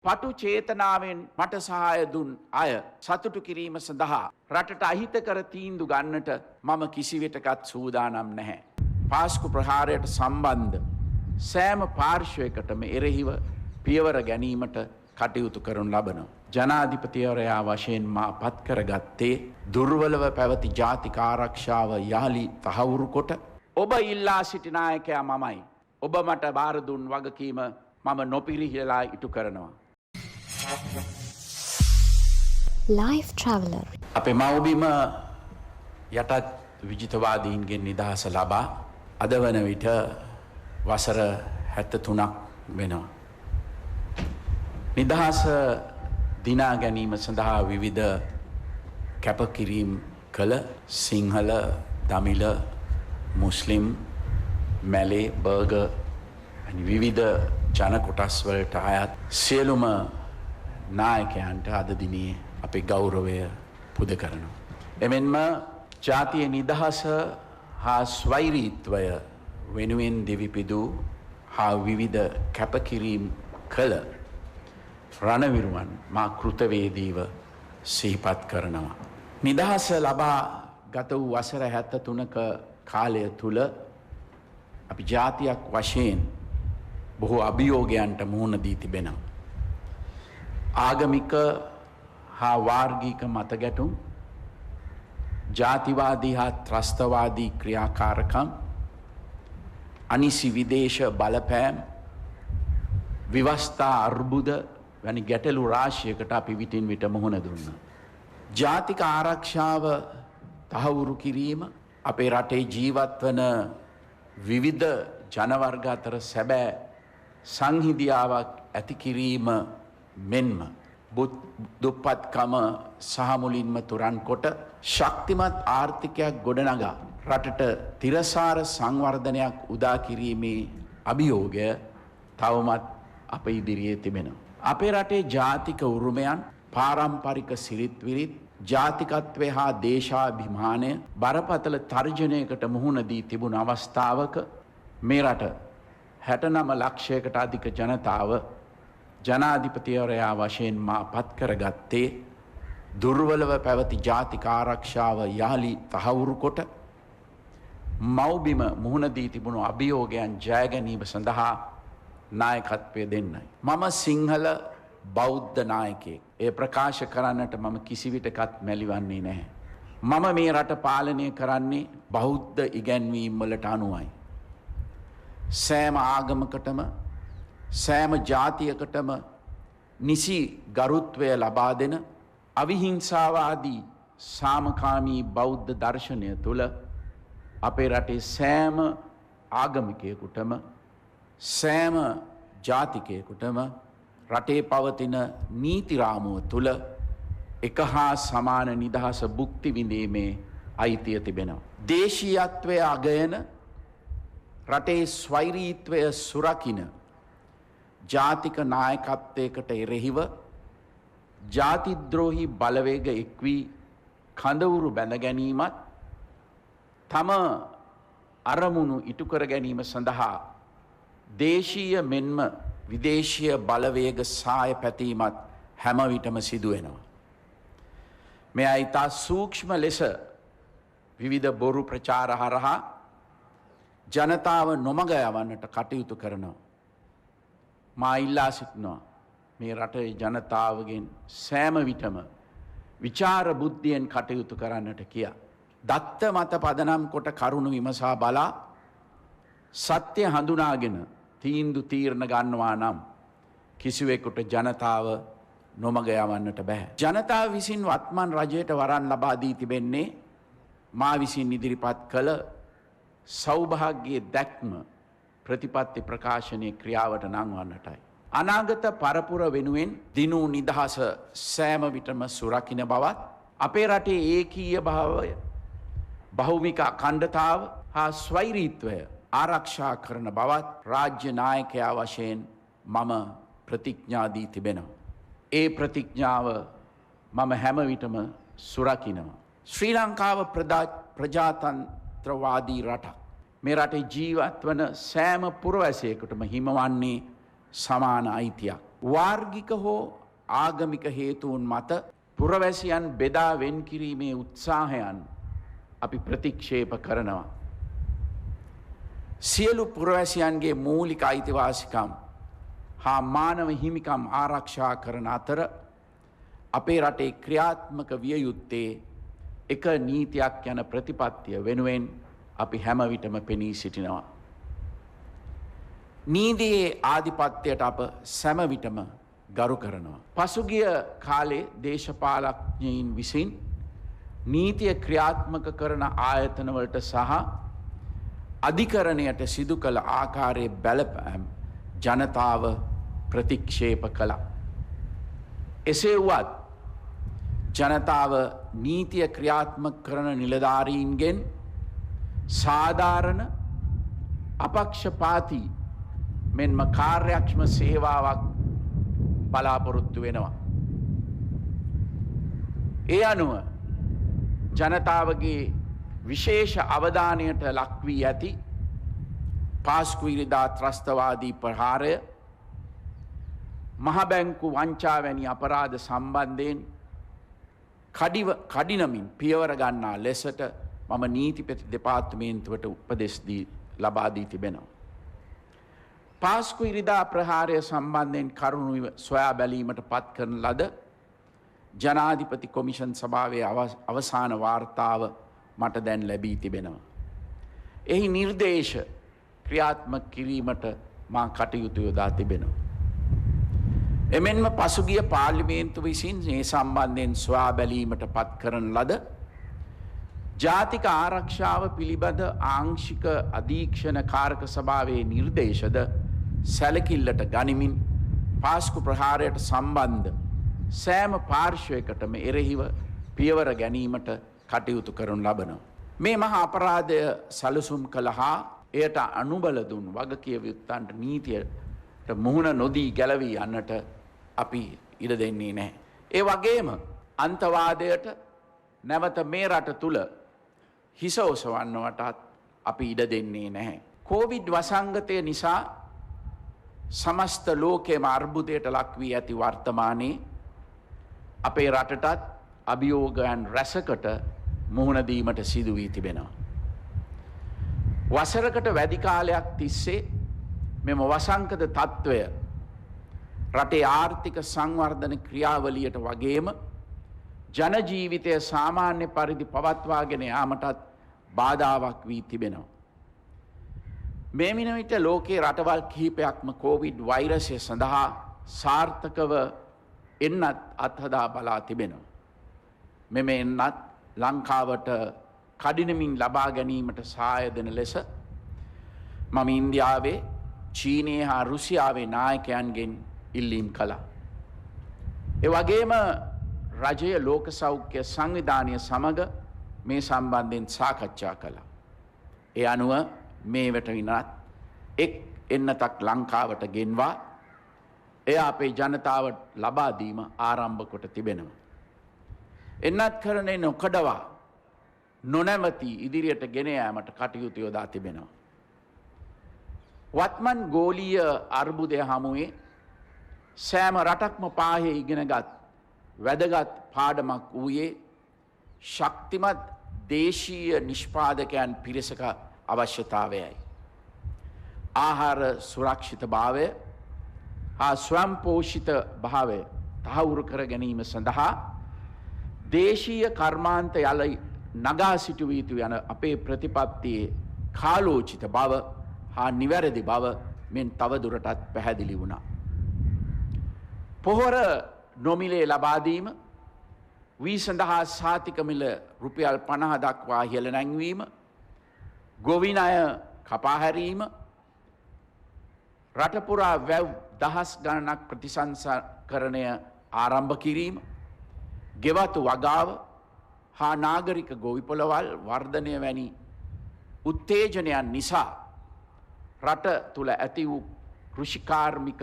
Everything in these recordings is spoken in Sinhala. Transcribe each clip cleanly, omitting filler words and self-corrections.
පටු චේතනාවෙන් මට සහාය දුන් අය සතුටු කිරීම සඳහා රටට අහිතකර තීන්දුව ගන්නට මම කිසිවිටකත් සූදානම් නැහැ. පාස්කු ප්‍රහාරයට සම්බන්ධ සෑම පාර්ශ්වයකටම එරෙහිව පියවර ගැනීමට කටයුතු කරනු ලබනවා. ජනාධිපතිවරයා වශයෙන් මා පත් කරගත්තේ දුර්වලව පැවති ජාතික ආරක්ෂාව යහලි තහවුරු කොට ඔබ ඉල්ලා සිටි නායකයා මමයි. ඔබ මට බාර දුන් වගකීම මම නොපිරිහෙලා ඉටු කරනවා. Life Traveller අපේ මව්බිම යටත් විජිතවාදීන්ගෙන් නිදහස ලබා අද වන විට වසර 73ක් වෙනවා. නිදහස දිනා ගැනීම සඳහා විවිධ කැපකිරීම් කළ සිංහල, දමිළ, මුස්ලිම්, මැලේ, බර්ගර් විවිධ ජන කොටස් වලට අයත් සියලුම නායකයන්ට අද දිනේ අපේ ගෞරවය පුද කරනවා. එමෙන්ම ජාතිය නිදහස හා ස්වෛරීත්වය වෙනුවෙන් දෙවිපිදූ හා විවිධ කැපකිරීම් කළ රණවිරුවන් මා කෘතවේදීව සිහිපත් කරනවා. නිදහස ලබා ගත වූ වසර 73ක කාලය තුල අපි ජාතියක් වශයෙන් බොහෝ අභියෝගයන්ට මුහුණ දී තිබෙනවා. ආගමික හා වාර්ගික මතගැටුම්, ජාතිවාදී හා ත්‍රස්තවාදී ක්‍රියාකාරකම්, අනිසි විදේශ බලපෑම්, විවස්ථා අර්බුද වැනි ගැටලු රාශියකට අපි විටින් විට මුහුණ දුන්නා. ජාතික ආරක්ෂාව තහවුරු කිරීම අපේ රටේ ජීවත් වන විවිධ ජනවර්ග අතර සැබෑ සංහිඳියාවක් ඇති කිරීම මෙන්ම දුප්පත්කම සහ මුලින්ම තුරන් කොට ශක්තිමත් ආර්ථිකයක් ගොඩනගා රටට තිරසාර සංවර්ධනයක් උදා කිරීමේ අභියෝගය තවමත් අප ඉදිරියේ තිබෙනවා. අපේ රටේ ජාතික උරුමයන්, පාරම්පරික සිරිත් විරිත්, ජාතිකත්වය හා දේශාභිමානය බරපතල තර්ජනයකට මුහුණ දී තිබුණ අවස්ථාවක මේ රට 69 ලක්ෂයකට අධික ජනතාව ජනාධිපතිවරයා වශයෙන් මා පත් කරගත්තේ දුර්වලව පැවති ජාතික ආරක්ෂාව යහලි තහවුරු කොට මව්බිම මුහුණ දී තිබුණු අභියෝගයන් ජය ගැනීම සඳහා නායකත්වය දෙන්නයි. මම සිංහල බෞද්ධ නායකයෙක්. එය ප්‍රකාශ කරන්නට මම කිසිවිටකත් මැලිවන්නේ නැහැ. මම මේ රට පාලනය කරන්නේ බෞද්ධ ඉගැන්වීම් වලට අනුවයි. සෑම ආගමකටම සෑම ජාතියකටම නිසි ගරුත්වය ලබා දෙන අවිහිංසාවාදී සාමකාමී බෞද්ධ දර්ශනය තුළ අපේ රටේ සෑම ආගමිකයෙකුටම සෑම ජාතිකයෙකුටම රටේ පවතින නීති රාමුව තුළ එක හා සමාන නිදහස භුක්ති විඳීමේ අයිතිය තිබෙනවා. දේශීයත්වය අගයන රටේ ස්වෛරීත්වය සුරකින ජාතික නායකත්වයකට එරෙහිව ජාතිද්‍රෝහි බලවේග එක්වී කඳවුරු බැඳ ගැනීමත් තම අරමුණු ඉටු කර ගැනීම සඳහා දේශීය මෙන්ම විදේශීය බලවේග සාය පැතීමත් හැම විටම සිදුවෙනවා. මෙය ඉතා සූක්ෂම ලෙස විවිධ බොරු ප්‍රචාර හරහා ජනතාව නොමග යවන්නට කටයුතු කරනවා. මා ඉල්ලා සිටිනවා මේ රටේ ජනතාවගෙන් සෑම විටම විචාර බුද්ධියෙන් කටයුතු කරන්නට කියා. දත්ත මත පදනම් කොට කරුණු විමසා බලා සත්‍ය හඳුනාගෙන තීන්දුව තීරණ ගන්නවා නම් කිසිවෙකුට ජනතාව නොමග යවන්නට බෑ. ජනතාව විසින් වත්මන් රජයට වරන් ලබා දී තිබෙන්නේ මා විසින් ඉදිරිපත් කළ සෞභාග්‍යයේ දැක්ම ප්‍රතිපත්ති ප්‍රකාශනයේ ක්‍රියාවට නංවන්නටයි. අනාගත පරපුර වෙනුවෙන් දිනූ නිදහස සෑම විටම සුරකින්න බවත් අපේ රටේ ඒකීය භාවය, බහුමික අඛණ්ඩතාව හා ස්වෛරීත්වය ආරක්ෂා කරන බවත් රාජ්‍ය නායකයා වශයෙන් මම ප්‍රතිඥා දී තිබෙනවා. ඒ ප්‍රතිඥාව මම හැම විටම සුරකින්නවා. ශ්‍රී ලංකාව ප්‍රජාතන්ත්‍රවාදී රටක්. මේ රටේ ජීවත් වන සෑම පුරවැසියෙකුටම හිමවන්නේ සමාන අයිතියක්. වාර්ගික හෝ ආගමික හේතුන් මත පුරවැසියන් බෙදා වෙන් කිරීමේ උත්සාහයන් අපි ප්‍රතික්ෂේප කරනවා. සියලු පුරවැසියන්ගේ මූලික අයිතිවාසිකම් හා මානව හිමිකම් ආරක්ෂා කරන අතර අපේ රටේ ක්‍රියාත්මක විය යුත්තේ එක නීතියක් යන ප්‍රතිපත්තිය වෙනුවෙන් අපි හැම විටම පෙනී සිටිනවා. නීතියේ ආධිපත්‍යයට අප සෑම විටම ගරු කරනවා. පසුගිය කාලේ දේශපාලඥයින් විසින් නීතිය ක්‍රියාත්මක කරන ආයතනවලට සහ අධිකරණයට සිදු කළ ආකාරයේ බලපෑම් ජනතාව ප්‍රතික්ෂේප කළා. එසේ වුවත් ජනතාව නීතිය ක්‍රියාත්මක කරන නිලධාරීන්ගෙන් සාධාරණ අපක්ෂපාතී මෙන්ම කාර්යක්ෂම සේවාවක් බලාපොරොත්තු වෙනවා. ඒ අනුව ජනතාවගේ විශේෂ අවධානයට ලක්වී ඇති පාස්කු ඉරිදා ත්‍රස්තවාදී ප්‍රහාරය මහබැංකු වංචා වැනි අපරාධ සම්බන්ධයෙන් කඩිනමින් පියවර ගන්නා ලෙසට මම නීතිපති දෙපාර්තමේන්තුවට උපදෙස් ලබා දී තිබෙනවා. පාස්කු ඉරිදා ප්‍රහාරය සම්බන්ධයෙන් කරුණු සොයා බැලීමට පත් කරන ලද ජනාධිපති කොමිෂන් සභාවේ අවසාන වාර්තාව මට දැන් ලැබී තිබෙනවා. එහි නිර්දේශ ක්‍රියාත්මක කිරීමට මා කටයුතු යොදා තිබෙනවා. එමෙන්ම පසුගිය පාර්ලිමේන්තු විසින් මේ සම්බන්ධයෙන් සොයා බැලීමට පත් කරන ලද ජාතික ආරක්ෂාව පිළිබඳ ආංශික අධීක්ෂණ කාරක සභාවේ නිර්දේශද සැලකිල්ලට ගනිමින් පාස්කු ප්‍රහාරයට සම්බන්ධ සෑම පාර්ශ්වයකටම එරෙහිව පියවර ගැනීමට කටයුතු කරනු ලබනවා. මේ මහා අපරාධය සැලසුම් කළ හා එයට අනුබල දුන් වගකිය යුත්තන්ට නීතියට මුහුණ නොදී ගැලවී යන්නට අපි ඉඩ දෙන්නේ නැහැ. ඒ වගේම අන්තවාදයට නැවත මේ රට තුළ හිස ඔසවන්නවටත් අපි ඉඩ දෙන්නේ නැහැ. කෝවිඩ් වසංගතය නිසා සමස්ත ලෝකයේම අර්බුදයට ලක් වී ඇති වර්තමානයේ අපේ රටටත් අභියෝගයන් රැසකට මුහුණ දීමට සිදු වී තිබෙනවා. වසරකට වැඩි කාලයක් තිස්සේ මෙම වසංගත තත්ත්වය රටේ ආර්ථික සංවර්ධන ක්‍රියාවලියට වගේම ජනජීවිතය සාමාන්‍ය පරිදි පවත්වාගෙන යාමටත් බාධාවක් වී තිබෙනවා. මේ මින විට ලෝකයේ රටවල් කිහිපයක්ම කෝවිඩ් වෛරසය සඳහා සාර්ථකව එන්නත් අත්හදා බලා තිබෙනවා. මෙම එන්නත් ලංකාවට කඩිනමින් ලබා ගැනීමට සහාය දෙන ලෙස මම ඉන්දියාවේ චීනයේ හා රුසියාවේ නායකයන්ගෙන් ඉල්ලීම් කළා. ඒ වගේම රජය ලෝක සෞඛ්‍ය සංවිධානය සමග මේ සම්බන්ධයෙන් සාකච්ඡා කළා. ඒ අනුව මේ වෙටවිනත් එක් එන්නතක් ලංකාවට ගෙන්වා එය අපේ ජනතාවට ලබා දීම ආරම්භ කොට තිබෙනවා. එන්නත් කරණය නොකඩවා නොනැමති ඉදිරියට ගෙන යාමට කටයුතු යොදා තිබෙනවා. වත්මන් ගෝලීය අර්බුදය හමුවේ සෑම රටක්ම පාහේ ඉගෙනගත් වැදගත් පාඩමක් වූයේ ශක්තිමත් දේශීය නිෂ්පාදකයන් පිරිසක අවශ්‍යතාවයයි. ආහාර සුරක්ෂිත භාවය හා ස්වයංපෝෂිත භාවය තහවුරු කර ගැනීම සඳහා දේශීය කර්මාන්ත යලයි නගා සිටුවිය යුතු යන අපේ ප්‍රතිපත්තියේ කාලෝචිත බව හා නිවැරදි බව මෙන් තවදුරටත් පැහැදිලි වුණා. පොහොර නොමිලේ ලබාදීම වී සඳහා සාතික මිල රුපියල් 50 දක්වා ඉහළ නැංවීම ගොවි ණය කපා හැරීම රටපුරා වැව් දහස් ගණනක් ප්‍රතිසංස්කරණය ආරම්භ කිරීම ගෙවතු වගාව හා නාගරික ගොවිපොළවල් වර්ධනය වැනි උත්තේජනයන් නිසා රට තුළ ඇති වූ කෘෂිකාර්මික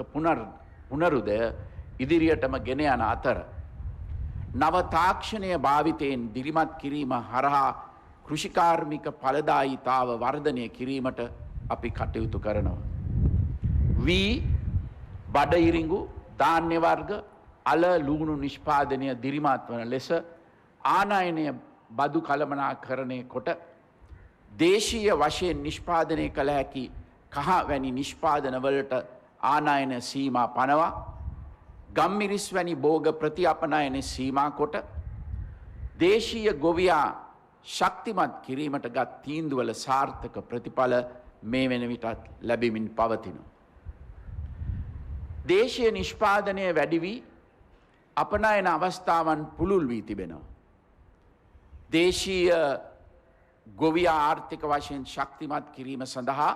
පුනරුදය ඉදිරියටම ගෙන යන අතර නව තාක්ෂණය භාවිතයෙන් දිරිමත් කිරීම හරහා කෘෂිකාර්මික ඵලදායීතාව වර්ධනය කිරීමට අපි කටයුතු කරනවා. වී බඩ ඉරිඟු ධාන්‍ය වර්ග අල ලුණු නිෂ්පාදනය දිරිමත් වන ලෙස ආනයනය බදු කළමනාකරණය කොට දේශීය වශයෙන් නිෂ්පාදනය කළ හැකි කහ වැනි නිෂ්පාදනවලට ආනයන සීමා පනවා ගම්මිරිස් වැනි භෝග ප්‍රතිඅපනයන සීමා කොට දේශීය ගොවියා ශක්තිමත් කිරීමට ගත් තීන්දුවල සාර්ථක ප්‍රතිඵල මේ වෙන විටත් ලැබෙමින් පවතිනවා. දේශීය නිෂ්පාදනය වැඩි වී අපනයන අවස්ථාවන් පුළුල් වී තිබෙනවා. දේශීය ගොවියා ආර්ථික වශයෙන් ශක්තිමත් කිරීම සඳහා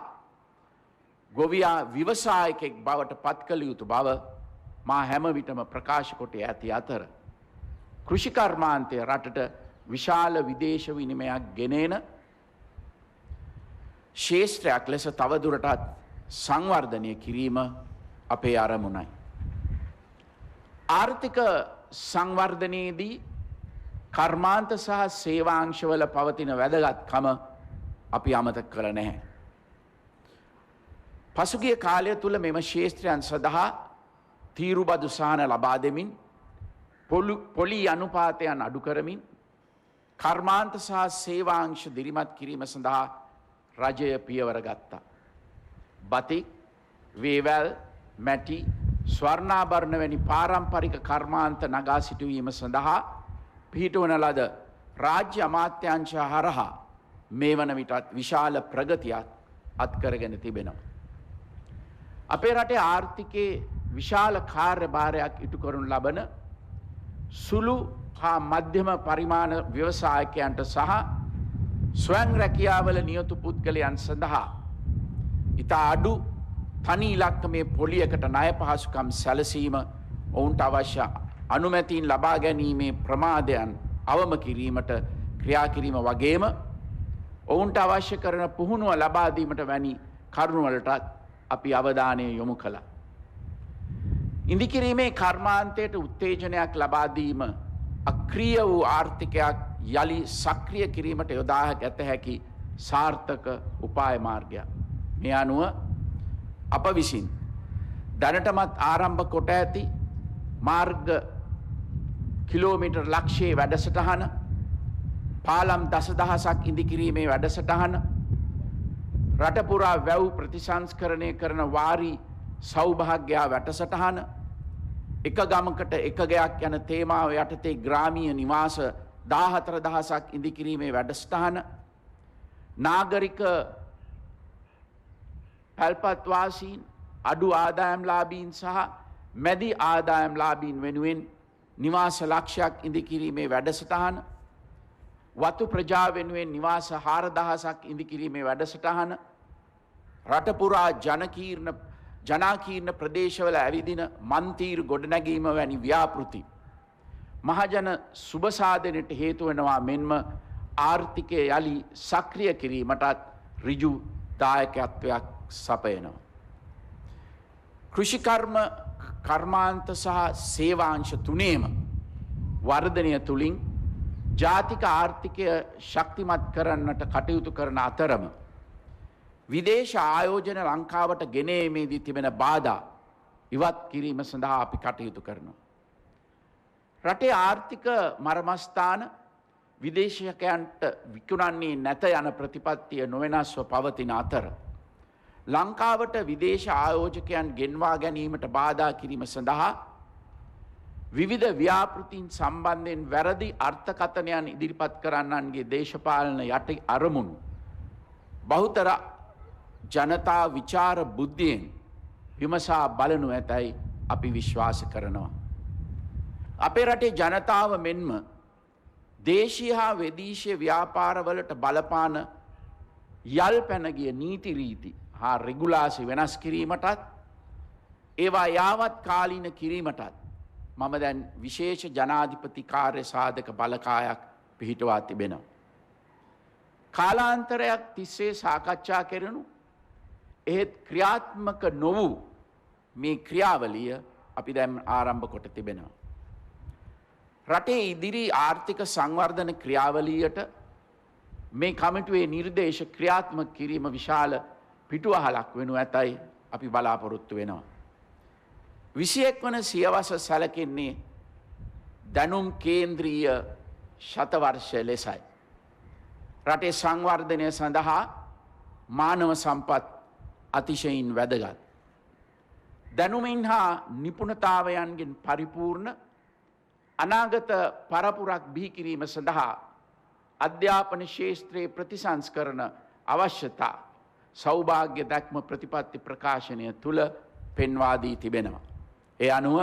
ගොවියා ව්‍යවසායකෙක් බවට පත් කළ යුතු බව මා හැම විටම ප්‍රකාශ කොට ඇති අතර කෘෂිකර්මාන්තය රටට විශාල විදේශ විනිමයක් ගෙනෙන ශේෂ්ත්‍රයක් ලෙස තවදුරටත් සංවර්ධනය කිරීම අපේ අරමුණයි. ආර්ථික සංවර්ධනයේදී කර්මාන්ත සහ සේවාංශවල පවතින වැදගත්කම අපි අමතක කළ නැහැ. පසුගිය කාලය තුළ මෙම ශේෂ්ත්‍රයන් සඳහා තීරුබදු සහන ලබා දෙමින් පොලි අනුපාතයන් අඩු කරමින් කර්මාන්ත සහ සේවාංශ දිරිමත් කිරීම සඳහා රජය පියවර ගත්තා. බතික්, වේවැල්, මැටි, ස්වර්ණාභරණ වැනි පාරම්පරික කර්මාන්ත නගා සිටුවීම සඳහා පිහිටවන ලද රාජ්‍ය අමාත්‍යාංශ හරහා මේ වන විටත් විශාල ප්‍රගතියක් අත්කරගෙන තිබෙනවා. අපේ රටේ ආර්ථිකයේ විශාල කාර්යභාරයක් ඉටු කරනු ලබන සුළු හා මධ්‍යම පරිමාණ ව්‍යවසායකයන්ට සහ ස්වයං රැකියාවල නියුතු පුද්ගලයන් සඳහා ඉතා අඩු තනි ඉලක්කමේ පොලියකට ණය පහසුකම් සැලසීම ඔවුන්ට අවශ්‍ය අනුමැතීන් ලබා ගැනීමේ ප්‍රමාදයන් අවම කිරීමට ක්‍රියා කිරීම වගේම ඔවුන්ට අවශ්‍ය කරන පුහුණුව ලබා දීමට වැනි කරුණුවලටත් අපි අවධානය යොමු කළා. ඉදිකිරීමේ කර්මාන්තයට උත්තේජනයක් ලබා දීම අක්‍රීය වූ ආර්ථිකයක් යලි සක්‍රිය කිරීමට යොදා ඇත හැකි සාර්ථක උපාය මාර්ගයක්. මේ අනුව අප විසින් දැනටමත් ආරම්භ කොට ඇති මාර්ග කිලෝමීටර් ලක්ෂයේ වැඩසටහන, පාලම් දසදහසක් ඉදිකිරීමේ වැඩසටහන, රටපුරා වැව් ප්‍රතිසංස්කරණය කරන වාරි සෞභාග්‍ය වැඩසටහන, එක ගමකට එක ගයක් යන තේමාව යටතේ ග්‍රාමීය නිවාස 14000ක් ඉදිකිරීමේ වැඩසටහන, නාගරික පැල්පත්වාසීන්, අඩු ආදායම්ලාභීන් සහ මැදි ආදායම්ලාභීන් වෙනුවෙන් නිවාස ලක්ෂයක් ඉදිකිරීමේ වැඩසටහන, වතු ප්‍රජා වෙනුවෙන් නිවාස 4000ක් ඉදිකිරීමේ වැඩසටහන, රටපුරා ජනාකීර්ණ ප්‍රදේශවල ඇවිදින මන්තීර් ගොඩනැගීම වැනි ව්‍යාපෘති මහජන සුබසාධනයට හේතු වෙනවා මෙන්ම ආර්ථිකය යලි සක්‍රිය කිරීමටත් ඍජු දායකත්වයක් සපයනවා. කෘෂිකර්ම කර්මාන්ත සහ සේවාංශ තුනේම වර්ධනය තුළින් ජාතික ආර්ථිකය ශක්තිමත් කරන්නට කටයුතු කරන අතරම විදේශ ආයෝජන ලංකාවට ගෙනීමේදී තිබෙන බාධා ඉවත් කිරීම සඳහා අපි කටයුතු කරනවා. රටේ ආර්ථික මර්මස්ථාන විදේශිකයන්ට විකුණන්නේ නැත යන ප්‍රතිපත්තිය නොවෙනස්ව පවතින අතර ලංකාවට විදේශ ආයෝජකයන් ගෙන්වා ගැනීමට බාධා කිරීම සඳහා විවිධ ව්‍යාපෘතීන් සම්බන්ධයෙන් වැරදි අර්ථකථනයන් ඉදිරිපත් කරන්නන්ගේ දේශපාලන යටි අරමුණු බහුතර ජනතා විචාර බුද්ධියෙන් විමසා බලනු ඇතැයි අපි විශ්වාස කරනවා. අපේ රටේ ජනතාව මෙන්ම දේශීය හා විදේශීය ව්‍යාපාරවලට බලපාන යල් පැනගිය නීති රීති හා රෙගුලාසි වෙනස් කිරීමටත් ඒවා යාවත් කාලීන කිරීමටත් මම දැන් විශේෂ ජනාධිපති කාර්ය සාධක බලකායක් පිහිටවා තිබෙනවා. කාලාන්තරයක් තිස්සේ සාකච්ඡා කෙරෙනු එහෙත් ක්‍රියාත්මක නොවූ මේ ක්‍රියාවලිය අපි දැන් ආරම්භ කොට තිබෙනවා. රටේ ඉදිරි ආර්ථික සංවර්ධන ක්‍රියාවලියට මේ කමිටුවේ නිර්දේශ ක්‍රියාත්මක කිරීම විශාල පිටුවහලක් වෙනු ඇතයි අපි බලාපොරොත්තු වෙනවා. 21 වන සියවස සැලකෙන්නේ දැනුම් කේන්ද්‍රීය ශතවර්ෂය ලෙසයි. රටේ සංවර්ධනය සඳහා මානව සම්පත් අතිශයින් වැදගත්. දැනුමින් හා නිපුණතාවයන්ගෙන් පරිපූර්ණ අනාගත පරපුරක් බිහි කිරීම සඳහා අධ්‍යාපන ශාස්ත්‍රයේ ප්‍රතිසංස්කරණ අවශ්‍යතා සෞභාග්‍ය දැක්ම ප්‍රතිපත්ති ප්‍රකාශනය තුල පෙන්වා දී තිබෙනවා. ඒ අනුව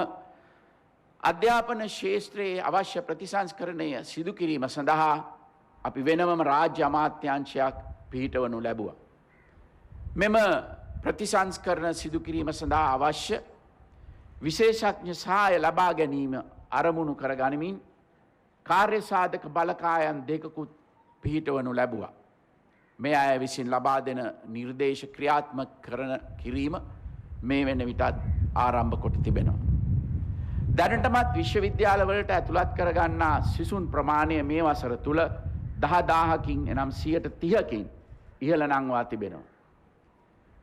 අධ්‍යාපන ශාස්ත්‍රයේ අවශ්‍ය ප්‍රතිසංස්කරණය සිදු කිරීම සඳහා අපි වෙනමම රාජ්‍ය අමාත්‍යාංශයක් පිහිටවනු ලැබුවා. මෙම ප්‍රතිසංස්කරණ සිදු කිරීම සඳහා අවශ්‍ය විශේෂඥ සහාය ලබා ගැනීම අරමුණු කර ගනිමින් කාර්ය සාධක බලකායන් දෙකකුත් පිහිටවනු ලැබුවා. මේ අය විසින් ලබා දෙන නිර්දේශ ක්‍රියාත්මක කරන කිරීම මේ වෙන විටත් ආරම්භ කොට තිබෙනවා. දැනටමත් විශ්වවිද්‍යාලවලට ඇතුළත් කරගන්නා සිසුන් ප්‍රමාණය මේ වසර තුළ 10,000කින් එනම් 30%කින් ඉහළ නංවා තිබෙනවා.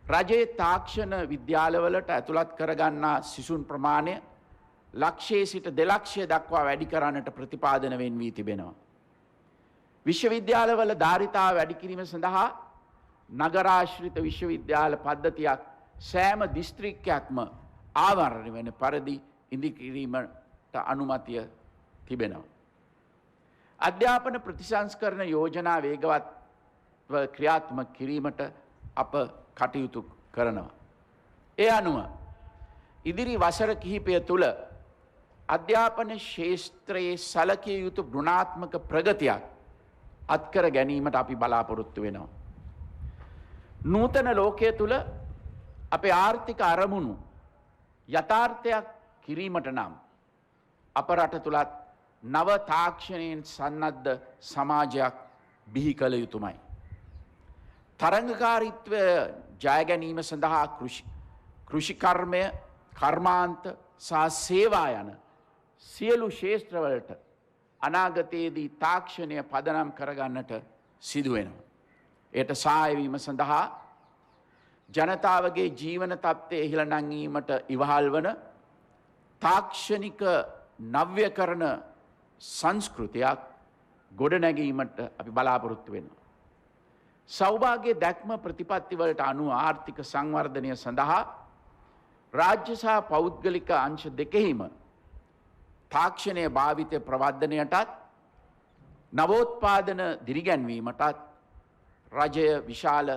රජයේ තාක්ෂණ විද්‍යාලවලට ඇතුළත් කරගන්නා සිසුන් ප්‍රමාණය ලක්ෂයේ සිට 2 ලක්ෂය දක්වා වැඩි කරන්නට ප්‍රතිපාදන වෙන් වී තිබෙනවා. විශ්වවිද්‍යාලවල ධාරිතාව වැඩි කිරීම සඳහා නගරාශ්‍රිත විශ්වවිද්‍යාල පද්ධතියක් සෑම දිස්ත්‍රික්කයක්ම ආවරණය වෙන පරිදි ඉදිකිරීමට අනුමැතිය තිබෙනවා. අධ්‍යාපන ප්‍රතිසංස්කරණ යෝජනා වේගවත්ව ක්‍රියාත්මක කිරීමට අප කටයුතු කරනවා. ඒ අනුව ඉදිරි වසර කිහිපය තුළ අධ්‍යාපන ශාස්ත්‍රයේ සැලකිය යුතු ගුණාත්මක ප්‍රගතියක් අත්කර ගැනීමට අපි බලාපොරොත්තු වෙනවා. නූතන ලෝකයේ තුළ අපේ ආර්ථික අරමුණු යථාර්ථයක් කිරීමට නම් අප රට තුළත් නව තාක්ෂණයෙන් සන්නද්ධ සමාජයක් බිහි කළ යුතුමයි. තරංගකාරීත්වය ජය ගැනීම සඳහා කෘෂිකර්මය, කර්මාන්ත සහ සේවා යන සියලු ශාස්ත්‍රවලට අනාගතයේදී තාක්ෂණය පදනම් කරගන්නට සිදු වෙනවා. එයට සහාය වීම සඳහා ජනතාවගේ ජීවන තත්ත්වය ඉහළ නංවීමට ඉවහල් වන තාක්ෂණික නව්‍යකරණ සංස්කෘතියක් ගොඩනැගීමට අපි බලාපොරොත්තු වෙනවා. සෞභාග්‍ය දැක්ම ප්‍රතිපත්තිවලට අනුව ආර්ථික සංවර්ධනය සඳහා රාජ්‍ය සහ පෞද්ගලික අංශ දෙකෙහිම තාක්ෂණය භාවිතය ප්‍රවර්ධනයටත් නවෝත්පාදන දිරිගැන්වීමටත් රජය විශාල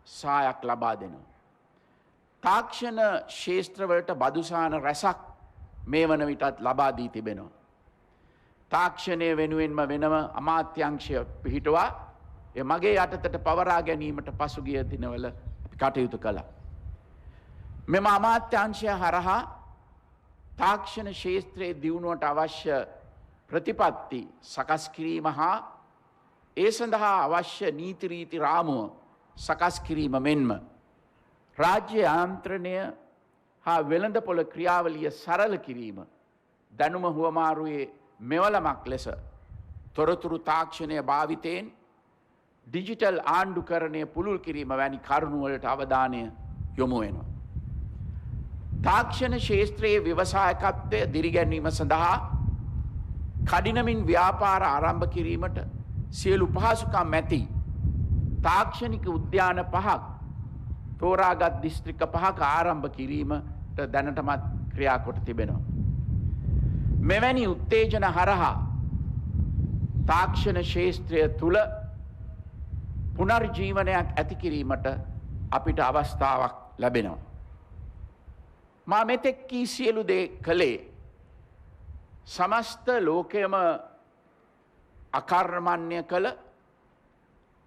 සහායක් ලබා දෙනවා. තාක්ෂණ ශාස්ත්‍රවලට බදුසාන රැසක් මේ වන විටත් ලබා දී තිබෙනවා. තාක්ෂණය වෙනුවෙන්ම වෙනම අමාත්‍යංශය පිහිටුවා මගේ යටතට පවරා ගැනීමට පසුගිය දිනවල අපි කටයුතු කළා. මෙම අමාත්‍යංශය හරහා තාක්ෂණ ශාස්ත්‍රයේ දියුණුවට අවශ්‍ය ප්‍රතිපත්ති සකස් කිරීම හා ඒ සඳහා අවශ්‍ය නීති රීති රාමුව සකස් කිරීම මෙන්ම රාජ්‍ය යාන්ත්‍රණය හා වෙළඳපොළ ක්‍රියාවලිය සරල කිරීම දැනුම හුවමාරුවේ මෙවලමක් ලෙස තොරතුරු තාක්ෂණය භාවිතයෙන් ඩිජිටල් ආණ්ඩුකරණය පුළුල් කිරීම වැනි කරුණුවලට අවධානය යොමු වෙනවා. තාක්ෂණ ශාස්ත්‍රයේ ව්‍යවසායකත්වය දිරිගැන්වීම සඳහා කඩිනමින් ව්‍යාපාර ආරම්භ කිරීමට සියලු පහසුකම් ඇති තාක්ෂණික උද්‍යාන 5ක් තෝරාගත් දිස්ත්‍රික්ක 5ක ආරම්භ කිරීමට දැනටමත් ක්‍රියා කොට තිබෙනවා. මෙවැනි උත්තේජන හරහා තාක්ෂණ ශාස්ත්‍රය තුළ පුනර්ජීවනයක් ඇති කිරීමට අපිට අවස්ථාවක් ලැබෙනවා. මා මෙතෙක් කී සියලු දේ කළේ සමස්ත ලෝකයම අකර්මණ්‍ය කළ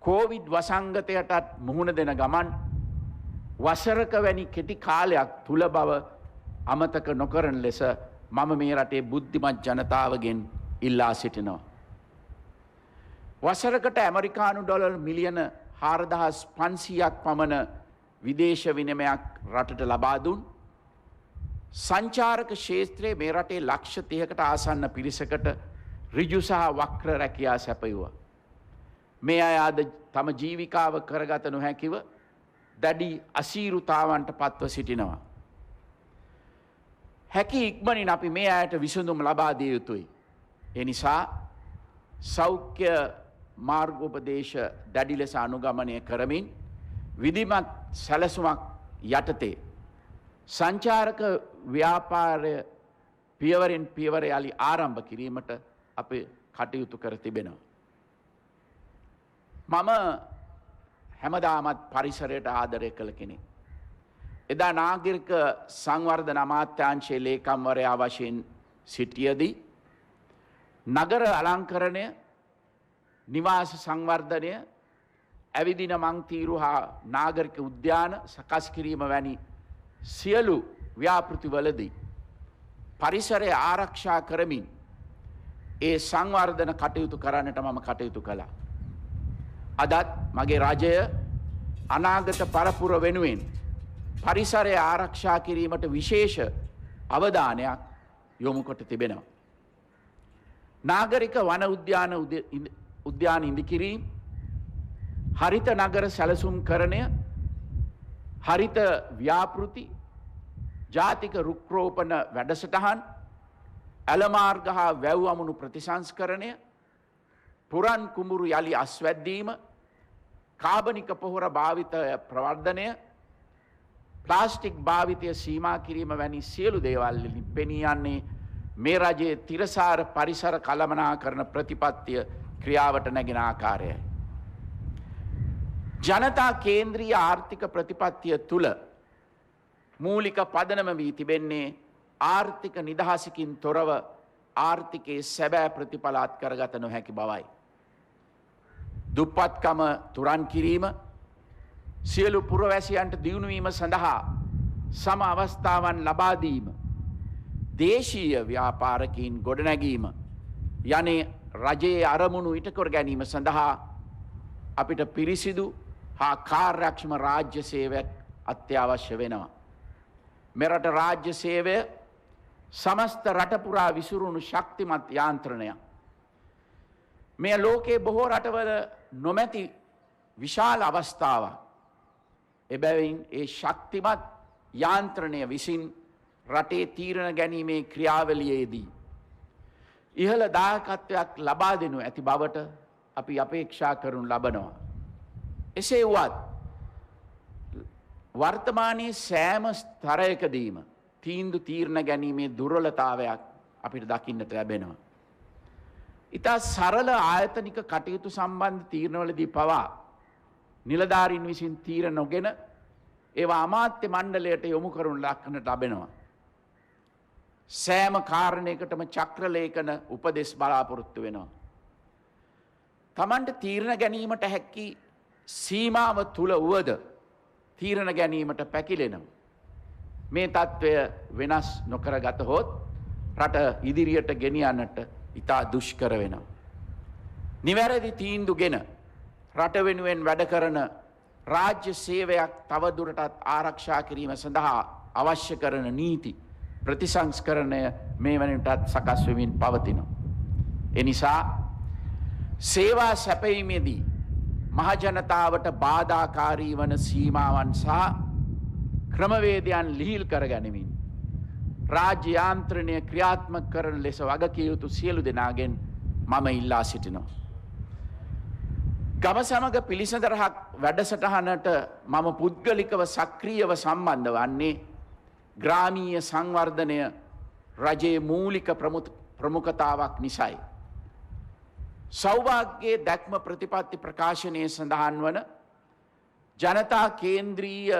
කෝවිඩ් වසංගතයටත් මුහුණ දෙන ගමන් වසරක වැනි කෙටි කාලයක් තුල බව අමතක නොකරන ලෙස මම මේ රටේ බුද්ධිමත් ජනතාවගෙන් ඉල්ලා සිටිනවා. වසරකට ඇමරිකානු ඩොලර් මිලියන 4,500ක් පමණ විදේශ විනිමයක් රටට ලබා දුන් සංචාරක ශාස්ත්‍රයේ මේ රටේ ලක්ෂ 30කට ආසන්න පිරිසකට ඍජු සහ වක්‍ර රැකියා සැපයුවා. මේ අය අද තම ජීවිකාව කරගත නොහැකිව දැඩි අසීරුතාවන්ට පත්ව සිටිනවා. හැකි ඉක්මනින් අපි මේ අයට විසඳුම් ලබා දිය යුතුයි. ඒ නිසා සෞඛ්‍ය මාර්ගෝපදේශ දැඩි ලෙස අනුගමනය කරමින් විධිමත් සැලසුමක් යටතේ සංචාරක ව්‍යාපාරය පියවරෙන් පියවර යලි ආරම්භ කිරීමට අපි කටයුතු කර තිබෙනවා. මම හැමදාමත් පරිසරයට ආදරය කළ කෙනෙක්. එදා නාගරික සංවර්ධන අමාත්‍යාංශයේ ලේකම්වරයා වශයෙන් සිටියදී නගර අලංකරණය, නිවාස සංවර්ධනය, ඇවිදින මංතීරු හා නාගරික උද්‍යාන සකස් කිරීම වැනි සියලු ව්‍යාපෘතිවලදී පරිසරය ආරක්ෂා කරමින් ඒ සංවර්ධන කටයුතු කරන්නට මම කටයුතු කළා. අදත් මගේ රජය අනාගත පරපුර වෙනුවෙන් පරිසරය ආරක්ෂා කිරීමට විශේෂ අවධානයක් යොමු කොට තිබෙනවා. නාගරික වන උද්‍යාන ඉදිකිරීම, හරිත නගර සැලසුම් කරණය, හරිත ව්‍යාපෘති, ජාතික රුක්රෝපණ වැඩසටහන්, ඇලමාර්ග හා වැව් අමුණු ප්‍රතිසංස්කරණය, පුරන් කුඹුරු යළි අස්වැද්දීම, කාබනික පොහොර භාවිතය ප්‍රවර්ධනය, ප්ලාස්ටික් භාවිතය සීමා කිරීම වැනි සියලු දේවල් වලින් පෙනී යන්නේ මේ රජයේ තිරසාර පරිසර කළමනාකරණ ප්‍රතිපත්තිය ක්‍රියාවට නැගෙන ආකාරයයි. ජනතා කේන්ද්‍රීය ආර්ථික ප්‍රතිපත්තිය තුල මූලික පදනම වී තිබෙන්නේ ආර්ථික නිදහසකින් තොරව ආර්ථිකයේ සැබෑ ප්‍රතිඵල අත්කරගත නොහැකි බවයි. දුප්පත්කම තුරන් කිරීම, සියලු පුරවැසියන්ට දියුණුවීම සඳහා සම අවස්ථාවන් ලබා දීම, දේශීය ව්‍යාපාරකීන් ගොඩනැගීම යන්නේ රජයේ අරමුණු ඉටකර ගැනීම සඳහා අපිට පිරිසිදු හා කාර්යක්ෂම රාජ්‍ය සේවයක් අත්‍යවශ්‍ය වෙනවා. මෙරට රාජ්‍ය සේවය සමස්ත රට පුරා විසුරුණු ශක්තිමත් යාන්ත්‍රණයක්. මේ ලෝකයේ බොහෝ රටවල නොමැති විශාල අවස්ථාවක්. එබැවින් ඒ ශක්තිමත් යාන්ත්‍රණය විසින් රටේ තීරණ ගැනීමේ ක්‍රියාවලියේදී ඉහළ දායකත්වයක් ලබා දෙනු ඇති බවට අපි අපේක්ෂා කරනු ලබනවා. එසේ වුවත් වර්තමානයේ සෑම ස්තරයකදීම තීරණ ගැනීමේ දුර්වලතාවයක් අපිට දකින්නට ලැබෙනවා. ඉතා සරල ආයතනික කටයුතු සම්බන්ධ තීරණවලදී පවා නිලධාරීන් විසින් තීරණ නොගෙන ඒවා අමාත්‍ය මණ්ඩලයට යොමු කරනු දක්නට ලැබෙනවා. සෑම කාරණයකටම චක්‍රලේඛන උපදෙස් බලාපොරොත්තු වෙනවා. තමන්ට තීරණ ගැනීමට හැකි සීමාව තුල වුවද තීරණ ගැනීමට පැකිලෙනවා. මේ తත්වය වෙනස් නොකරගත හොත් රට ඉදිරියට ගෙනියන්නට ඉතා දුෂ්කර වෙනවා. නිවැරදි තීන්දුවගෙන රට වෙනුවෙන් වැඩ කරන රාජ්‍ය සේවයක් තවදුරටත් ආරක්ෂා කිරීම සඳහා අවශ්‍ය කරන නීති ප්‍රතිසංස්කරණය මේ වනටත් සකස් වෙමින් පවතිනවා. එනිසා සේවා සැපයීමේදී මහජනතාවට බාධාකාරී වන සීමාවන් සහ ක්‍රමවේදයන් ලිහිල් කර ගැනීමෙන් රාජ්‍ය යාන්ත්‍රණය ක්‍රියාත්මක කරන ලෙස වගකිය යුතු සියලු දෙනාගෙන් මම ඉල්ලා සිටිනවා. ගම සමග පිළිසඳරහක් වැඩසටහනට මම පුද්ගලිකව සක්‍රියව සම්බන්ධ වන්නේ ග්‍රාමීය සංවර්ධනය රජයේ මූලික ප්‍රමුඛතාවක් නිසයි. සෞභාග්‍යයේ දැක්ම ප්‍රතිපත්ති ප්‍රකාශනයේ සඳහන් වන ජනතා කේන්ද්‍රීය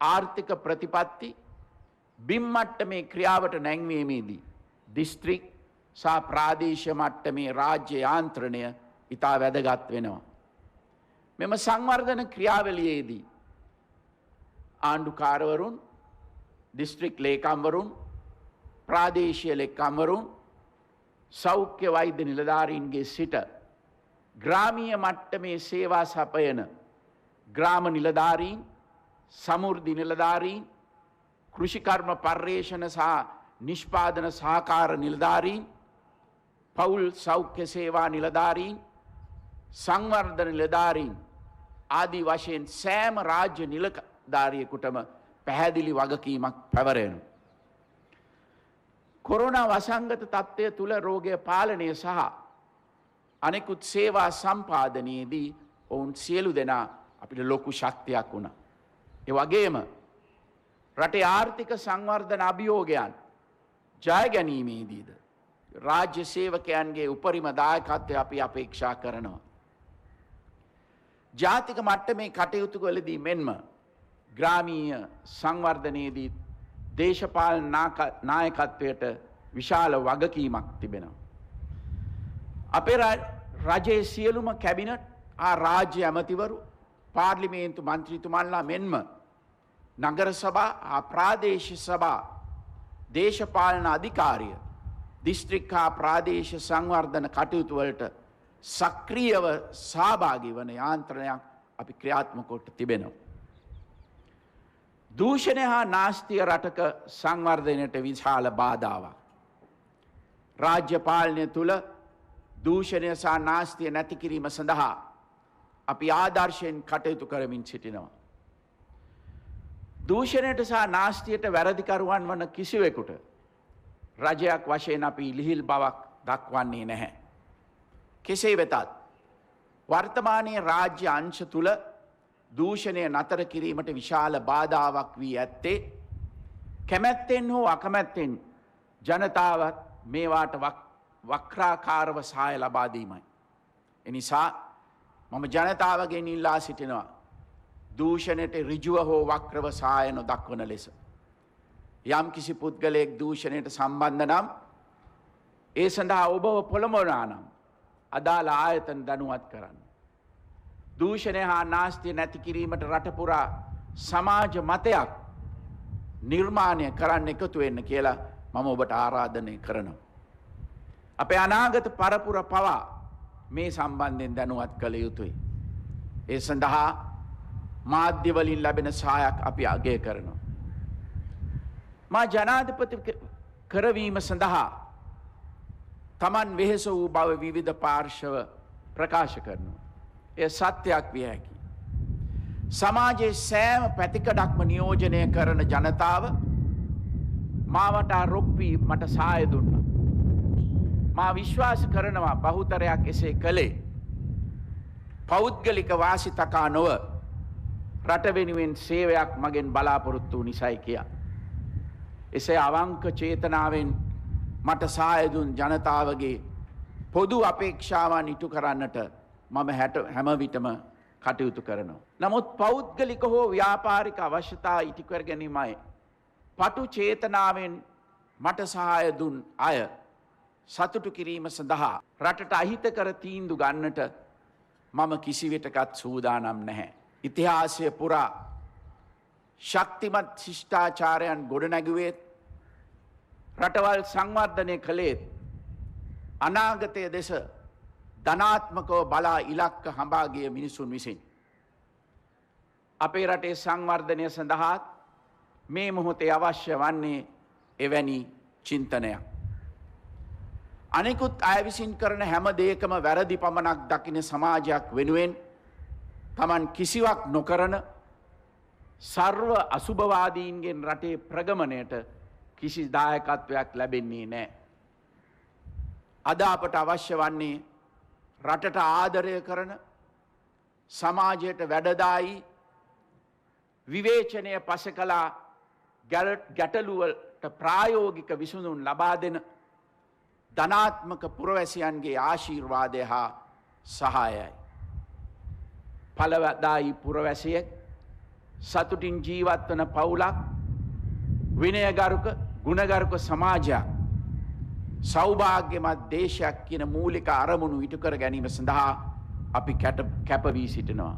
ආර්ථික ප්‍රතිපත්ති බිම් මට්ටමේ ක්‍රියාවට නැංවීමේදී දිස්ත්‍රික් සහ ප්‍රාදේශීය මට්ටමේ රාජ්‍ය යාන්ත්‍රණය ඉතා වැදගත් වෙනවා. මෙම සංවර්ධන ක්‍රියාවලියේදී ආණ්ඩුකාරවරුන්, දිස්ත්‍රික් ලේකම්වරුන්, ප්‍රාදේශීය ලේකම්වරුන්, සෞඛ්‍ය වෛද්‍ය නිලධාරීන්ගේ සිට ග්‍රාමීය මට්ටමේ සේවා සපයන ග්‍රාම නිලධාරීන්, සමෘද්ධි නිලධාරීන්, කෘෂිකර්ම පර්යේෂණ සහ නිෂ්පාදන සහකාර නිලධාරීන්, පවුල් සෞඛ්‍ය සේවා නිලධාරීන්, සංවර්ධන නිලධාරීන් ආදී වශයෙන් සෑම රාජ්‍ය නිලධාරියෙකුටම පැහැදිලි වගකීමක් පැවරෙනවා. කොරෝනා වසංගත තත්ත්වය තුළ රෝගය පාලනය සහ අනෙකුත් සේවා සම්පාදනයේදී ඔවුන් සියලු දෙනා අපිට ලොකු ශක්තියක් වුණා. ඒ වගේම රටේ ආර්ථික සංවර්ධන අභියෝගයන් ජය ගැනීමේදීද රාජ්‍ය සේවකයන්ගේ උපරිම දායකත්වය අපි අපේක්ෂා කරනවා. ජාතික මට්ටමේ කටයුතු වලදී මෙන්ම ග්‍රාමීය සංවර්ධනයේදී දේශපාලන නායකත්වයට විශාල වගකීමක් තිබෙනවා. අපේ රජයේ සියලුම කැබිනට් රාජ්‍ය ඇමතිවරු පාර්ලිමේන්තු මන්ත්‍රීතුමන්ලා මෙන්ම නගර සභා ප්‍රාදේශීය සභා දේශපාලන අධිකාරිය දිස්ත්‍රික් හා ප්‍රාදේශීය සංවර්ධන කටයුතු වලට සක්‍රියව සහභාගී වන යාන්ත්‍රණයක් අපි ක්‍රියාත්මක කොට තිබෙනවා. දූෂණය හා නාස්තිය රටක සංවර්ධනයට විශාල බාධාවක්. රාජ්‍ය පාලනය තුළ දූෂණය සහ නාස්තිය නැති කිරීම සඳහා අපි ආදර්ශයෙන් කටයුතු කරමින් සිටිනවා. දූෂණයට සහ නාස්තියට වැරදිකරුවන් වන කිසිවෙකුට රජයක් වශයෙන් අපි ලිහිල් බවක් දක්වන්නේ නැහැ. කෙසේ වෙතත් වර්තමානයේ රාජ්‍ය අංශ තුළ දූෂණය නතර කිරීමට විශාල බාධාවක් වී ඇත්තේ කැමැත්තෙන් හෝ අකමැත්තෙන් ජනතාවත් මේවාට වක්‍රාකාරව සහාය ලබා දීමයි. එනිසා මම ජනතාවගෙන් ඉල්ලා සිටිනවා දූෂණයට ඍජුව හෝ වක්‍රව සහාය නොදක්වන ලෙස. යම් කිසි පුද්ගලයෙක් දූෂණයට සම්බන්ධ නම් ඒ සඳහා ඔබව පොළඹවනවා නම් අදාළ ආයතන දැනුවත් කරන්න. දූෂණය හා නාස්තිය නැති කිරීමට රට පුරා සමාජ මතයක් නිර්මාණය කරන්න එකතු වෙන්න කියලා මම ඔබට ආරාධනය කරනවා. අපේ අනාගත පරපුර පවා මේ සම්බන්ධයෙන් දැනුවත් කළ යුතුයි. ඒ සඳහා මාධ්‍ය වලින් ලැබෙන සහායක් අපි අගය කරනවා. මා ජනාධිපති කරවීම සඳහා තමන් වෙහෙස වූ බව විවිධ පාර්ශව ප්‍රකාශ කරනවා. එය සත්‍යයක් විය හැකි. සමාජයේ සෑම පැතිකඩක්ම නියෝජනය කරන ජනතාව මාවට රොක් වී මට සහාය දුන්නා. මා විශ්වාස කරනවා බහුතරයක් එසේ කළේ පෞද්ගලික වාසි තකා නොව රට වෙනුවෙන් සේවයක් මගෙන් බලාපොරොත්තු වූ නිසයි කියා. එසේ අවංක චේතනාවෙන් මට සහාය දුන් ජනතාවගේ පොදු අපේක්ෂාවන් ඉටු කරන්නට මම හැම විටම කටයුතු කරනවා. නමුත් පෞද්ගලික හෝ ව්‍යාපාරික අවශ්‍යතා ඉටු කර ගැනීමයි පටු චේතනාවෙන් මට සහාය දුන් අය සතුටු කිරීම සඳහා රටට අහිතකර තීන්දුව ගන්නට මම කිසිවිටකත් සූදානම් නැහැ. ඉතිහාසය පුරා ශක්තිමත් ශිෂ්ටාචාරයන් ගොඩනැගුවේත් රටවල් සංවර්ධනය කළේත් අනාගතය දෙස ධනාත්මකව බලා ඉලක්ක හඹා ගිය මිනිසුන් විසින්. අපේ රටේ සංවර්ධනය සඳහා මේ මොහොතේ අවශ්‍ය වන්නේ එවැනි චින්තනයක්. අනෙකුත් අය විසින් කරන හැම දෙයකම වැරදි පමණක් දකින සමාජයක් වෙනුවෙන් තමන් කිසිවක් නොකරන සර්ව අසුභවාදීන්ගෙන් රටේ ප්‍රගමණයට කිසි දායකත්වයක් ලැබෙන්නේ නැහැ. අද අපට අවශ්‍ය වන්නේ රටට ආදරය කරන සමාජයට වැඩදායි විවේචනය පසකලා ගැටලුවලට ප්‍රායෝගික විසඳුම් ලබා දෙන ධනාත්මක පුරවැසියන්ගේ ආශිර්වාදය හා සහායයි. ඵලදායි පුරවැසියෙක් සතුටින් ජීවත් වන පවුලක් විනයගරුක ගුණගරුක සමාජයක් සෞභාග්‍යමත් දේශයක් කියන මූලික අරමුණු ඉටු කර ගැනීම සඳහා අපි කැප වී සිටිනවා.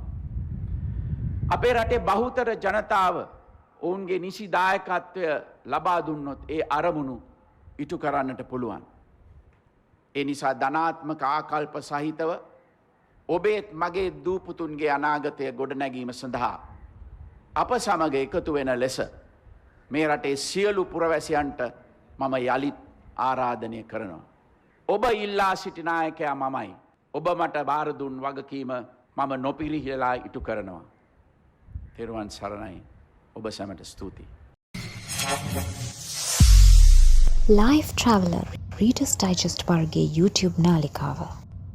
අපේ රටේ බහුතර ජනතාව ඔවුන්ගේ නිසි දායකත්වය ලබා දුන්නොත් ඒ අරමුණු ඉටු කරන්නට පුළුවන්. ඒ නිසා ධනාත්මක ආකල්ප සහිතව ඔබේත් මගේ දූපුතුන්ගේ අනාගතය ගොඩනැගීම සඳහා අප සමග එකතු වෙන ලෙස මේ රටේ සියලු පුරවැසියන්ට මම යළිත් ආරාධනය කරනවා. ඔබ ඉල්ලා සිටි නායකයා මමයි. ඔබ මට බාර දුන් වගකීම මම නොපිරිහෙලා ඉටු කරනවා. තෙරුවන් සරණයි. ඔබ සැමට ස්තුතියි. Life Traveller Reader's Digest වර්ගයේ YouTube නාලිකාව